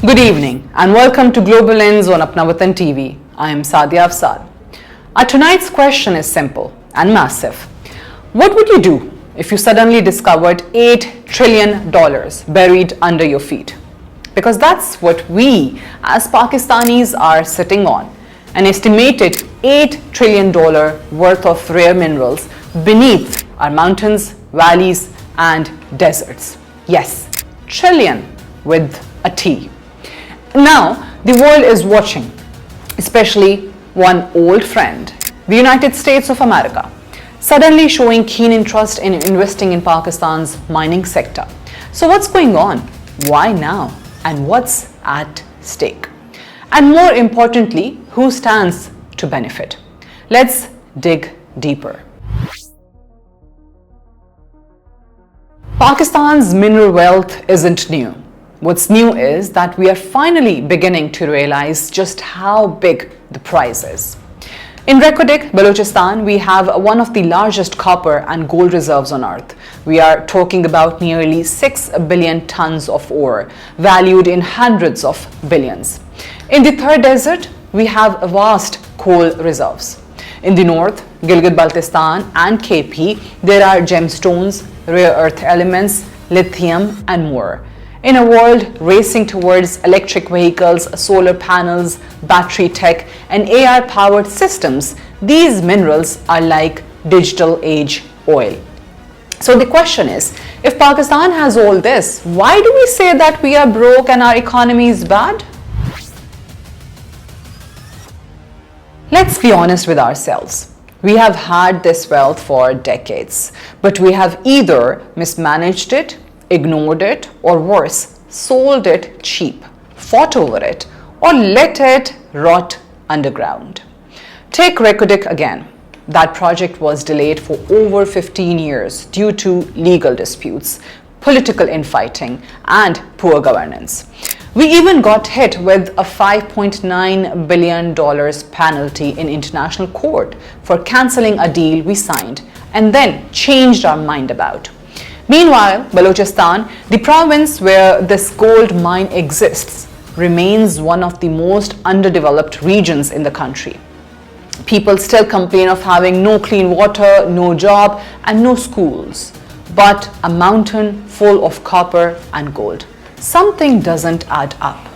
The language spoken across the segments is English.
Good evening and welcome to Global Lens on Apna Watan TV. I am Saadia Afzaal. Our tonight's question is simple and massive. What would you do if you suddenly discovered $8 trillion buried under your feet? Because that's what we as Pakistanis are sitting on. An estimated $8 trillion worth of rare minerals beneath our mountains, valleys and deserts. Yes, trillion with a T. Now, the world is watching, especially one old friend, the United States of America, suddenly showing keen interest in investing in Pakistan's mining sector. So what's going on? Why now? And what's at stake? And more importantly, who stands to benefit? Let's dig deeper. Pakistan's mineral wealth isn't new. What's new is that we are finally beginning to realize just how big the prize is. In Geopolitics, Balochistan, we have one of the largest copper and gold reserves on earth. We are talking about nearly 6 billion tons of ore, valued in hundreds of billions. In the third desert, we have vast coal reserves. In the north, Gilgit-Baltistan and KP, there are gemstones, rare earth elements, lithium and more. In a world racing towards electric vehicles, solar panels, battery tech and AI-powered systems, these minerals are like digital age oil. So the question is, if Pakistan has all this, why do we say that we are broke and our economy is bad? Let's be honest with ourselves. We have had this wealth for decades, but we have either mismanaged it, ignored it, or worse, sold it cheap, fought over it, or let it rot underground. Take Geopolitics again. That project was delayed for over 15 years due to legal disputes, political infighting, and poor governance. We even got hit with a $5.9 billion penalty in international court for cancelling a deal we signed and then changed our mind about. Meanwhile, Balochistan, the province where this gold mine exists, remains one of the most underdeveloped regions in the country. People still complain of having no clean water, no job, and no schools, but a mountain full of copper and gold. Something doesn't add up.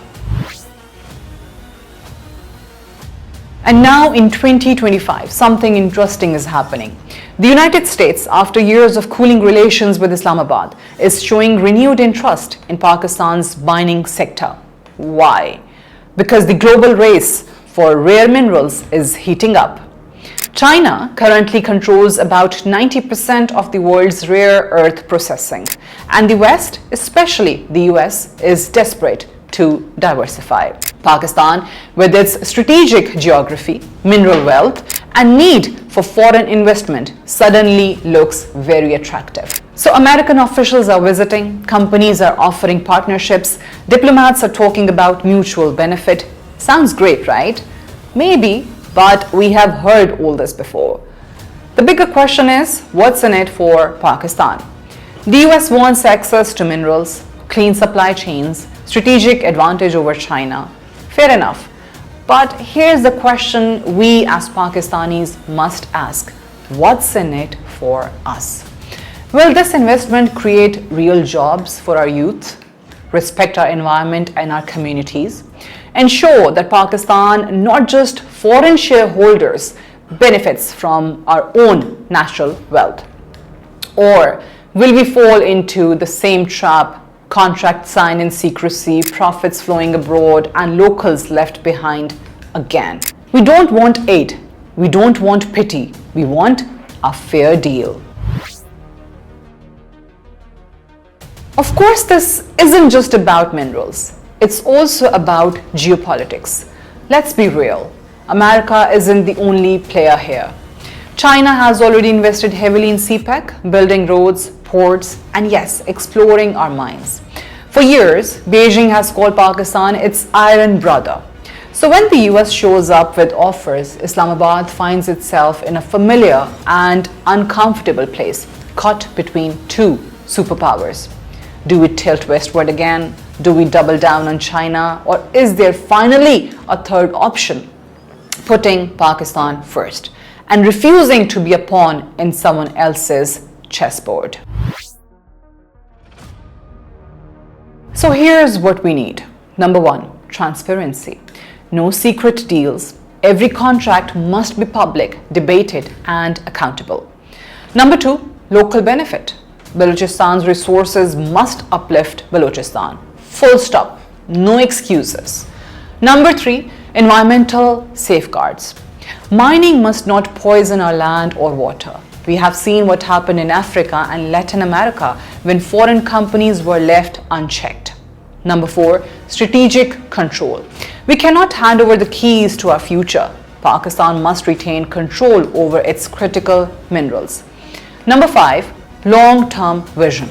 And now in 2025, something interesting is happening. The United States, after years of cooling relations with Islamabad, is showing renewed interest in Pakistan's mining sector. Why? Because the global race for rare minerals is heating up. China currently controls about 90% of the world's rare earth processing, and the West, especially the US, is desperate to diversify. Pakistan, with its strategic geography, mineral wealth, and need for foreign investment, suddenly looks very attractive. So American officials are visiting, companies are offering partnerships, diplomats are talking about mutual benefit. Sounds great, right? Maybe, but we have heard all this before. The bigger question is, what's in it for Pakistan? The US wants access to minerals, clean supply chains, strategic advantage over China. Fair enough. But here's the question we as Pakistanis must ask. What's in it for us? Will this investment create real jobs for our youth, respect our environment and our communities, ensure that Pakistan, not just foreign shareholders, benefits from our own natural wealth? Or will we fall into the same trap, contracts signed in secrecy, profits flowing abroad, and locals left behind again? We don't want aid. We don't want pity. We want a fair deal. Of course, this isn't just about minerals. It's also about geopolitics. Let's be real. America isn't the only player here. China has already invested heavily in CPEC, building roads, ports, and yes, exploring our mines. For years, Beijing has called Pakistan its iron brother. So when the US shows up with offers, Islamabad finds itself in a familiar and uncomfortable place, caught between two superpowers. Do we tilt westward again, Do we double down on China, or is there finally a third option? Putting Pakistan first and refusing to be a pawn in someone else's chessboard. So here's what we need. Number one, transparency. No secret deals. Every contract must be public, debated, and accountable. Number two, local benefit. Balochistan's resources must uplift Balochistan. Full stop. No excuses. Number three, environmental safeguards. Mining must not poison our land or water. We have seen what happened in Africa and Latin America when foreign companies were left unchecked. Number four, strategic control. We cannot hand over the keys to our future. Pakistan must retain control over its critical minerals. Number five, long-term vision.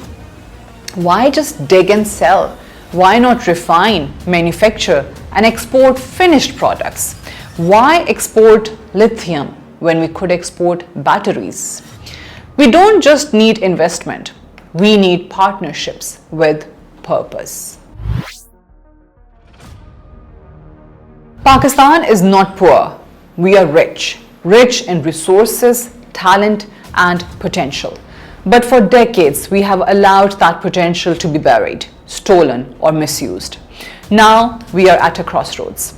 Why just dig and sell? Why not refine, manufacture, and export finished products? Why export lithium when we could export batteries? We don't just need investment, we need partnerships with purpose. Pakistan is not poor. We are rich in resources, talent, and potential. But for decades, we have allowed that potential to be buried, stolen, or misused. Now we are at a crossroads.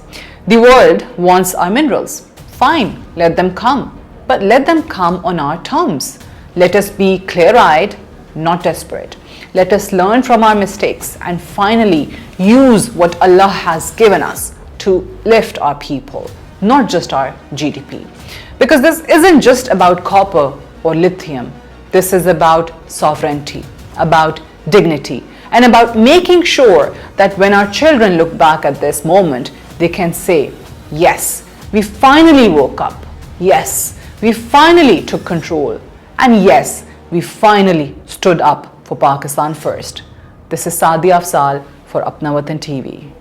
The world wants our minerals. Fine, let them come. But let them come on our terms. Let us be clear-eyed, not desperate. Let us learn from our mistakes and finally use what Allah has given us to lift our people, not just our GDP. Because this isn't just about copper or lithium. This is about sovereignty, about dignity, and about making sure that when our children look back at this moment, they can say, yes, we finally woke up. Yes, we finally took control. And yes, we finally stood up for Pakistan first. This is Saadia Afzaal for Apna Watan TV.